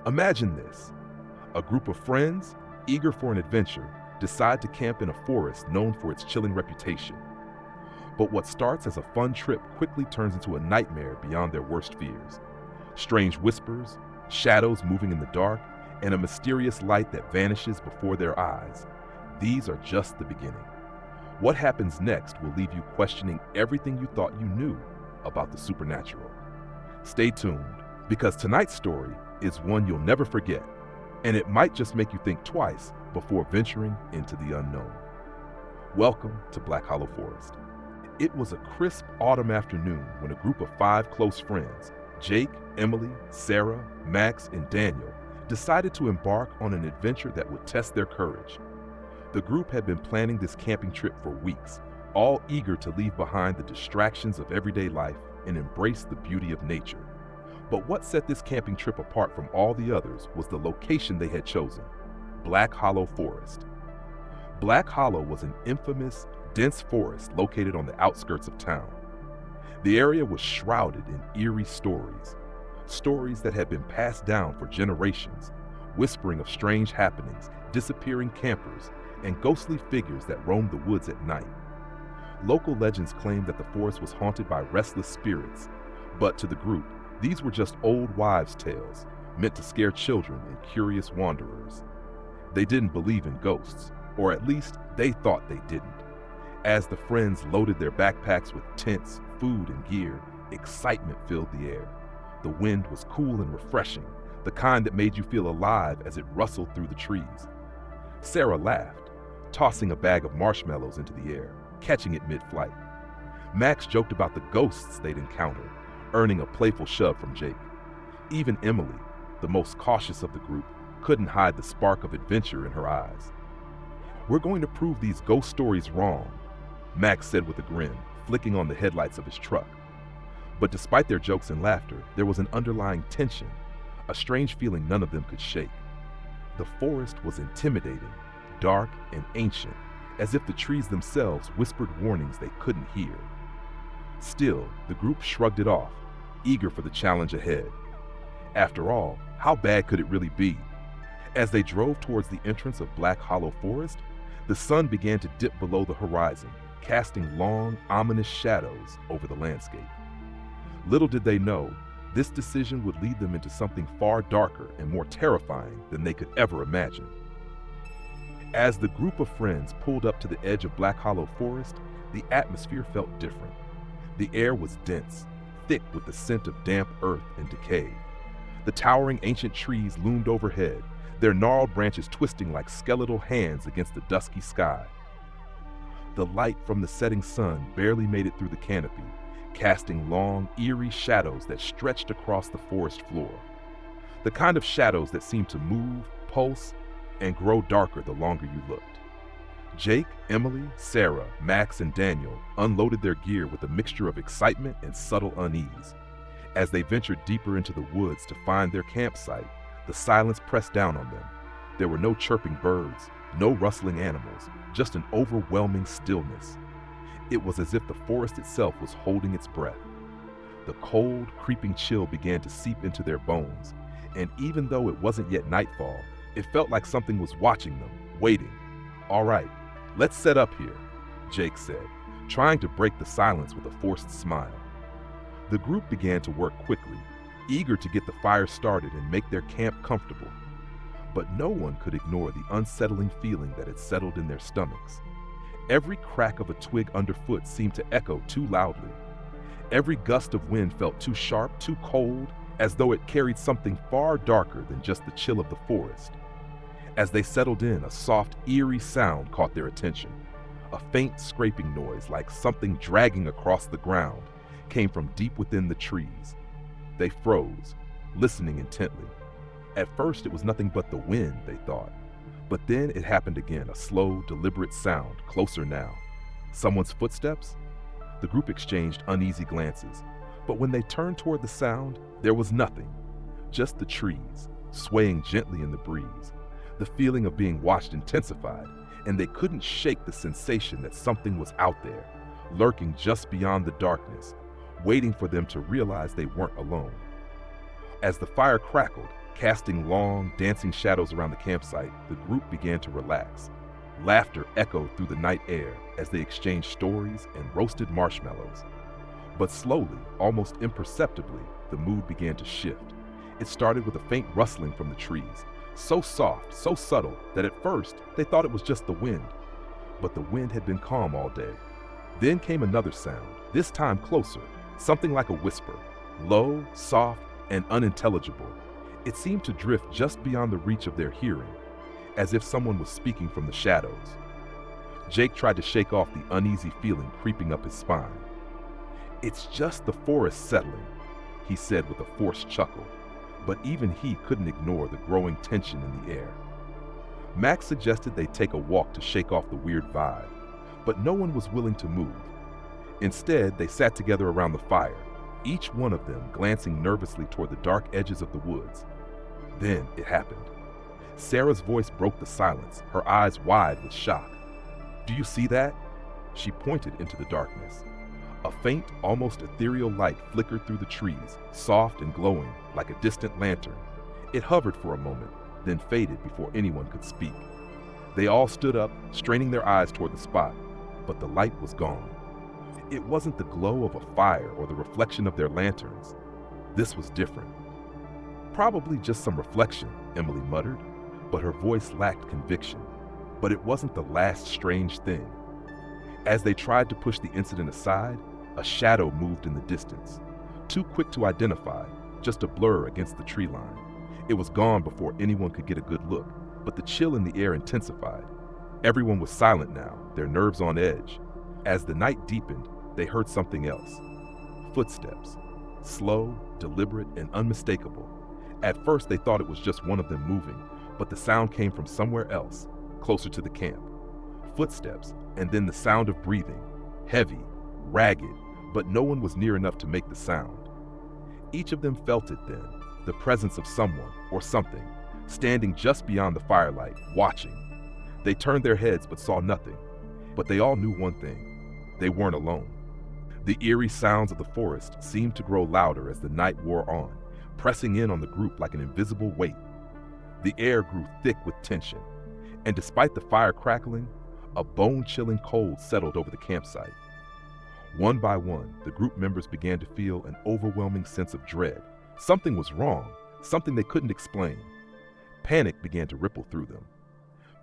Imagine this. A group of friends, eager for an adventure, decide to camp in a forest known for its chilling reputation. But what starts as a fun trip quickly turns into a nightmare beyond their worst fears. Strange whispers, shadows moving in the dark, and a mysterious light that vanishes before their eyes. These are just the beginning. What happens next will leave you questioning everything you thought you knew about the supernatural. Stay tuned, because tonight's story is one you'll never forget, and it might just make you think twice before venturing into the unknown. Welcome to Black Hollow Forest. It was a crisp autumn afternoon when a group of 5 close friends, Jake, Emily, Sarah, Max, and Daniel, decided to embark on an adventure that would test their courage. The group had been planning this camping trip for weeks, all eager to leave behind the distractions of everyday life and embrace the beauty of nature. But what set this camping trip apart from all the others was the location they had chosen: Black Hollow Forest. Black Hollow was an infamous, dense forest located on the outskirts of town. The area was shrouded in eerie stories, stories that had been passed down for generations, whispering of strange happenings, disappearing campers, and ghostly figures that roamed the woods at night. Local legends claimed that the forest was haunted by restless spirits, but to the group, these were just old wives' tales, meant to scare children and curious wanderers. They didn't believe in ghosts, or at least they thought they didn't. As the friends loaded their backpacks with tents, food, and gear, excitement filled the air. The wind was cool and refreshing, the kind that made you feel alive as it rustled through the trees. Sarah laughed, tossing a bag of marshmallows into the air, catching it mid-flight. Max joked about the ghosts they'd encountered, earning a playful shove from Jake. Even Emily, the most cautious of the group, couldn't hide the spark of adventure in her eyes. "We're going to prove these ghost stories wrong," Max said with a grin, flicking on the headlights of his truck. But despite their jokes and laughter, there was an underlying tension, a strange feeling none of them could shake. The forest was intimidating, dark, and ancient, as if the trees themselves whispered warnings they couldn't hear. Still, the group shrugged it off, eager for the challenge ahead. After all, how bad could it really be? As they drove towards the entrance of Black Hollow Forest, the sun began to dip below the horizon, casting long, ominous shadows over the landscape. Little did they know, this decision would lead them into something far darker and more terrifying than they could ever imagine. As the group of friends pulled up to the edge of Black Hollow Forest, the atmosphere felt different. The air was dense, thick with the scent of damp earth and decay. The towering ancient trees loomed overhead, their gnarled branches twisting like skeletal hands against the dusky sky. The light from the setting sun barely made it through the canopy, casting long, eerie shadows that stretched across the forest floor. The kind of shadows that seemed to move, pulse, and grow darker the longer you looked. Jake, Emily, Sarah, Max, and Daniel unloaded their gear with a mixture of excitement and subtle unease. As they ventured deeper into the woods to find their campsite, the silence pressed down on them. There were no chirping birds, no rustling animals, just an overwhelming stillness. It was as if the forest itself was holding its breath. The cold, creeping chill began to seep into their bones, and even though it wasn't yet nightfall, it felt like something was watching them, waiting. "All right, let's set up here," Jake said, trying to break the silence with a forced smile. The group began to work quickly, eager to get the fire started and make their camp comfortable. But no one could ignore the unsettling feeling that had settled in their stomachs. Every crack of a twig underfoot seemed to echo too loudly. Every gust of wind felt too sharp, too cold, as though it carried something far darker than just the chill of the forest. As they settled in, a soft, eerie sound caught their attention. A faint scraping noise, like something dragging across the ground, came from deep within the trees. They froze, listening intently. At first, it was nothing but the wind, they thought. But then it happened again, a slow, deliberate sound, closer now. Someone's footsteps? The group exchanged uneasy glances, but when they turned toward the sound, there was nothing. Just the trees, swaying gently in the breeze. The feeling of being watched intensified, and they couldn't shake the sensation that something was out there, lurking just beyond the darkness, waiting for them to realize they weren't alone. As the fire crackled, Casting long, dancing shadows around the campsite, the group began to relax. Laughter echoed through the night air as they exchanged stories and roasted marshmallows. But slowly, almost imperceptibly, the mood began to shift. It started with a faint rustling from the trees, so soft, so subtle, that at first they thought it was just the wind. But the wind had been calm all day. Then came another sound, this time closer, something like a whisper, low, soft, and unintelligible. It seemed to drift just beyond the reach of their hearing, as if someone was speaking from the shadows. Jake tried to shake off the uneasy feeling creeping up his spine. "It's just the forest settling," he said with a forced chuckle, but even he couldn't ignore the growing tension in the air. Max suggested they take a walk to shake off the weird vibe, but no one was willing to move. Instead, they sat together around the fire, each one of them glancing nervously toward the dark edges of the woods. Then it happened. Sarah's voice broke the silence, her eyes wide with shock. "Do you see that?" She pointed into the darkness. A faint, almost ethereal light flickered through the trees, soft and glowing, like a distant lantern. It hovered for a moment, then faded before anyone could speak. They all stood up, straining their eyes toward the spot, but the light was gone. It wasn't the glow of a fire or the reflection of their lanterns. This was different. "Probably just some reflection," Emily muttered, but her voice lacked conviction. But it wasn't the last strange thing. As they tried to push the incident aside, a shadow moved in the distance. Too quick to identify, just a blur against the tree line. It was gone before anyone could get a good look, but the chill in the air intensified. Everyone was silent now, their nerves on edge. As the night deepened, they heard something else. Footsteps. Slow, deliberate, and unmistakable. At first they thought it was just one of them moving, but the sound came from somewhere else, closer to the camp. Footsteps, and then the sound of breathing. Heavy, ragged, but no one was near enough to make the sound. Each of them felt it then, the presence of someone, or something, standing just beyond the firelight, watching. They turned their heads but saw nothing. But they all knew one thing: they weren't alone. The eerie sounds of the forest seemed to grow louder as the night wore on, pressing in on the group like an invisible weight. The air grew thick with tension, and despite the fire crackling, a bone-chilling cold settled over the campsite. One by one, the group members began to feel an overwhelming sense of dread. Something was wrong, something they couldn't explain. Panic began to ripple through them.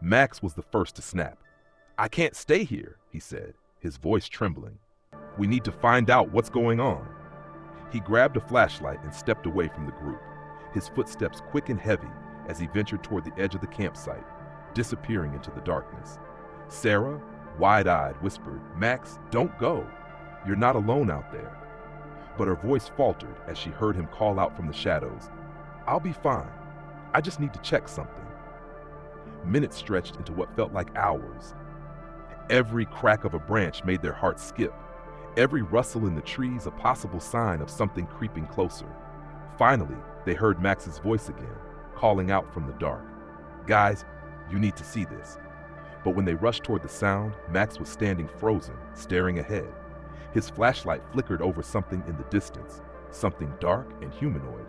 Max was the first to snap. "I can't stay here," he said, his voice trembling. "We need to find out what's going on." He grabbed a flashlight and stepped away from the group, his footsteps quick and heavy as he ventured toward the edge of the campsite, disappearing into the darkness. Sarah, wide-eyed, whispered, "Max, don't go. You're not alone out there." But her voice faltered as she heard him call out from the shadows, "I'll be fine. I just need to check something." Minutes stretched into what felt like hours. Every crack of a branch made their hearts skip. Every rustle in the trees a possible sign of something creeping closer. Finally, they heard Max's voice again, calling out from the dark, "Guys, you need to see this." But when they rushed toward the sound, Max was standing frozen, staring ahead. His flashlight flickered over something in the distance, something dark and humanoid.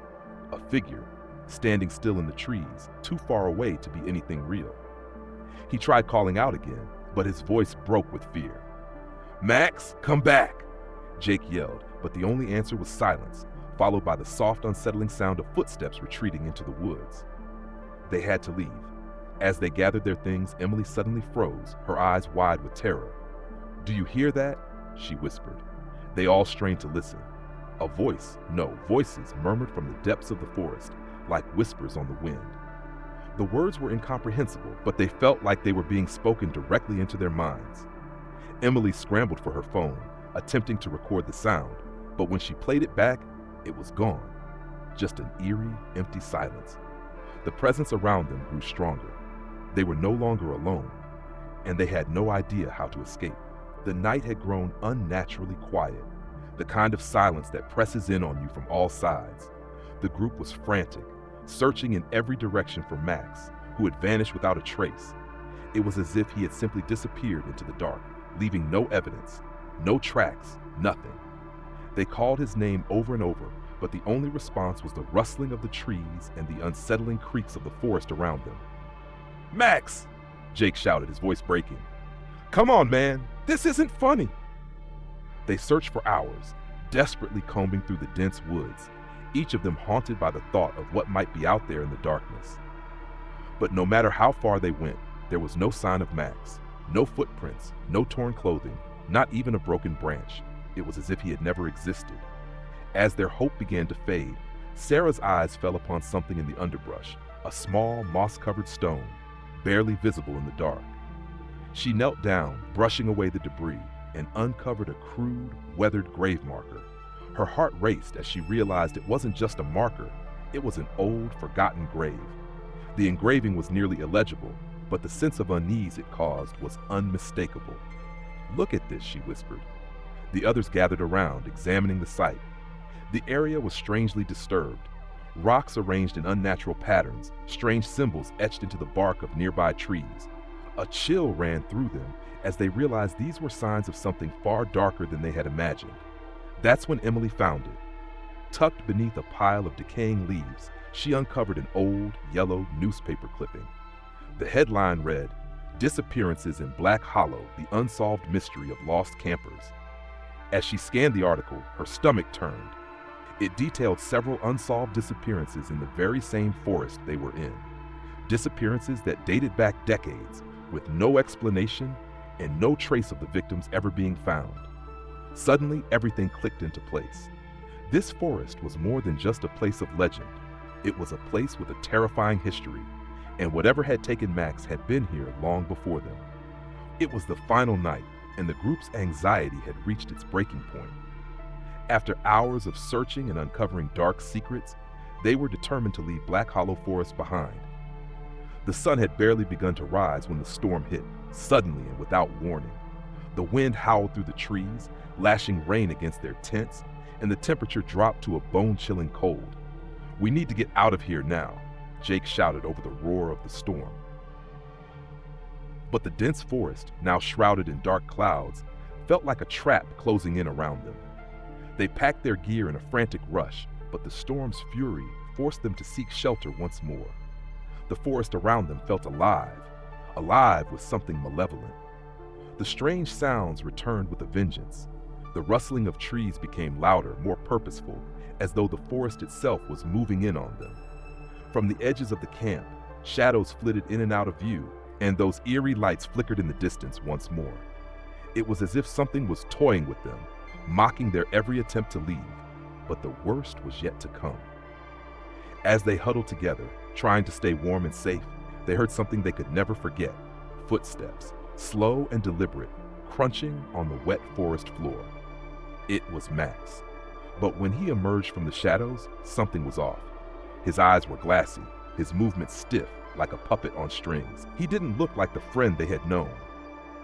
A figure, standing still in the trees, too far away to be anything real. He tried calling out again, but his voice broke with fear. "Max, come back!" Jake yelled, but the only answer was silence, followed by the soft, unsettling sound of footsteps retreating into the woods. They had to leave. As they gathered their things, Emily suddenly froze, her eyes wide with terror. "Do you hear that?" she whispered. They all strained to listen. A voice, no, voices murmured from the depths of the forest, like whispers on the wind. The words were incomprehensible, but they felt like they were being spoken directly into their minds. Emily scrambled for her phone, attempting to record the sound, but when she played it back, it was gone. Just an eerie, empty silence. The presence around them grew stronger. They were no longer alone, and they had no idea how to escape. The night had grown unnaturally quiet, the kind of silence that presses in on you from all sides. The group was frantic, searching in every direction for Max, who had vanished without a trace. It was as if he had simply disappeared into the dark, leaving no evidence, no tracks, nothing. They called his name over and over, but the only response was the rustling of the trees and the unsettling creaks of the forest around them. "Max!" Jake shouted, his voice breaking. "Come on, man! This isn't funny!" They searched for hours, desperately combing through the dense woods, each of them haunted by the thought of what might be out there in the darkness. But no matter how far they went, there was no sign of Max. No footprints, no torn clothing, not even a broken branch. It was as if he had never existed. As their hope began to fade, Sarah's eyes fell upon something in the underbrush, a small, moss-covered stone, barely visible in the dark. She knelt down, brushing away the debris, and uncovered a crude, weathered grave marker. Her heart raced as she realized it wasn't just a marker, it was an old, forgotten grave. The engraving was nearly illegible, but the sense of unease it caused was unmistakable. "Look at this," she whispered. The others gathered around, examining the site. The area was strangely disturbed. Rocks arranged in unnatural patterns, strange symbols etched into the bark of nearby trees. A chill ran through them as they realized these were signs of something far darker than they had imagined. That's when Emily found it. Tucked beneath a pile of decaying leaves, she uncovered an old, yellow newspaper clipping. The headline read, "Disappearances in Black Hollow, the Unsolved Mystery of Lost Campers." As she scanned the article, her stomach turned. It detailed several unsolved disappearances in the very same forest they were in. Disappearances that dated back decades, with no explanation and no trace of the victims ever being found. Suddenly, everything clicked into place. This forest was more than just a place of legend. It was a place with a terrifying history, and whatever had taken Max had been here long before them. It was the final night, and the group's anxiety had reached its breaking point. After hours of searching and uncovering dark secrets, they were determined to leave Black Hollow Forest behind. The sun had barely begun to rise when the storm hit, suddenly and without warning. The wind howled through the trees, lashing rain against their tents, and the temperature dropped to a bone-chilling cold. "We need to get out of here now," Jake shouted over the roar of the storm. But the dense forest, now shrouded in dark clouds, felt like a trap closing in around them. They packed their gear in a frantic rush, but the storm's fury forced them to seek shelter once more. The forest around them felt alive with something malevolent. The strange sounds returned with a vengeance. The rustling of trees became louder, more purposeful, as though the forest itself was moving in on them. From the edges of the camp, shadows flitted in and out of view, and those eerie lights flickered in the distance once more. It was as if something was toying with them, mocking their every attempt to leave, but the worst was yet to come. As they huddled together, trying to stay warm and safe, they heard something they could never forget: footsteps, slow and deliberate, crunching on the wet forest floor. It was Max. But when he emerged from the shadows, something was off. His eyes were glassy, his movements stiff, like a puppet on strings. He didn't look like the friend they had known.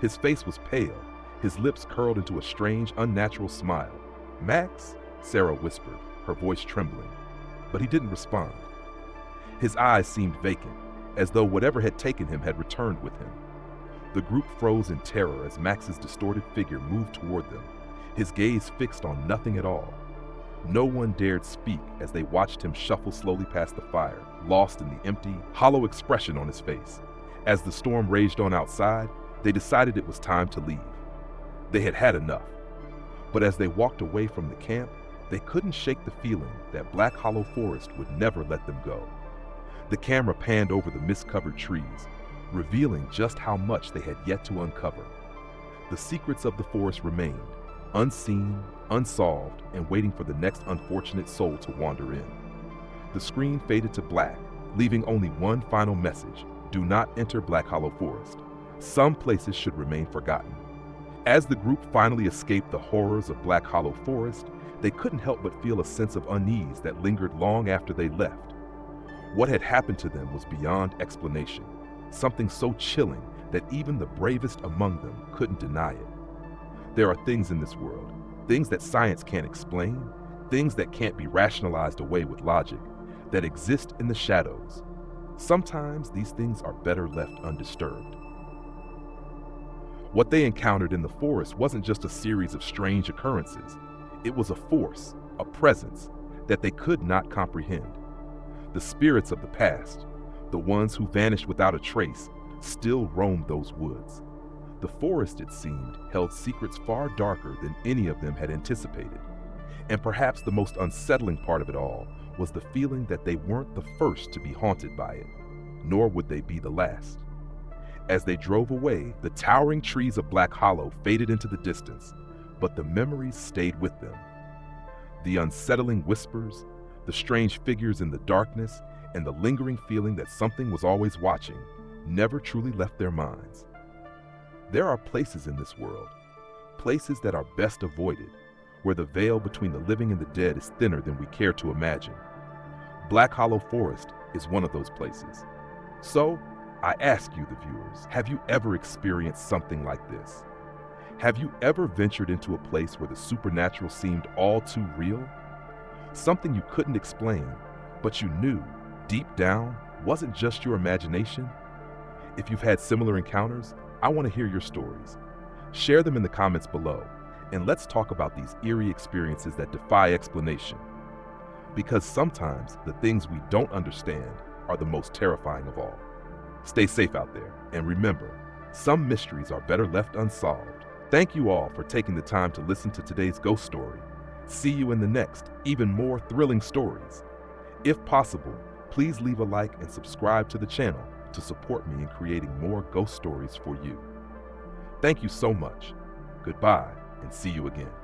His face was pale, his lips curled into a strange, unnatural smile. "Max?" Sarah whispered, her voice trembling. But he didn't respond. His eyes seemed vacant, as though whatever had taken him had returned with him. The group froze in terror as Max's distorted figure moved toward them, his gaze fixed on nothing at all. No one dared speak as they watched him shuffle slowly past the fire, lost in the empty, hollow expression on his face. As the storm raged on outside, they decided it was time to leave. They had had enough. But as they walked away from the camp, they couldn't shake the feeling that Black Hollow Forest would never let them go. The camera panned over the mist-covered trees, revealing just how much they had yet to uncover. The secrets of the forest remained, unseen, unsolved, and waiting for the next unfortunate soul to wander in. The screen faded to black, leaving only one final message: do not enter Black Hollow Forest. Some places should remain forgotten. As the group finally escaped the horrors of Black Hollow Forest, they couldn't help but feel a sense of unease that lingered long after they left. What had happened to them was beyond explanation, something so chilling that even the bravest among them couldn't deny it. There are things in this world, things that science can't explain, things that can't be rationalized away with logic, that exist in the shadows. Sometimes these things are better left undisturbed. What they encountered in the forest wasn't just a series of strange occurrences. It was a force, a presence, that they could not comprehend. The spirits of the past, the ones who vanished without a trace, still roamed those woods. The forest, it seemed, held secrets far darker than any of them had anticipated. And perhaps the most unsettling part of it all was the feeling that they weren't the first to be haunted by it, nor would they be the last. As they drove away, the towering trees of Black Hollow faded into the distance, but the memories stayed with them. The unsettling whispers, the strange figures in the darkness, and the lingering feeling that something was always watching never truly left their minds. There are places in this world, places that are best avoided, where the veil between the living and the dead is thinner than we care to imagine. Black Hollow Forest is one of those places. So, I ask you, the viewers, have you ever experienced something like this? Have you ever ventured into a place where the supernatural seemed all too real? Something you couldn't explain, but you knew, deep down, wasn't just your imagination? If you've had similar encounters, I want to hear your stories. Share them in the comments below, and let's talk about these eerie experiences that defy explanation. Because sometimes the things we don't understand are the most terrifying of all. Stay safe out there, and remember, some mysteries are better left unsolved. Thank you all for taking the time to listen to today's ghost story. See you in the next, even more thrilling stories. If possible, please leave a like and subscribe to the channel to support me in creating more ghost stories for you. Thank you so much. Goodbye, and see you again.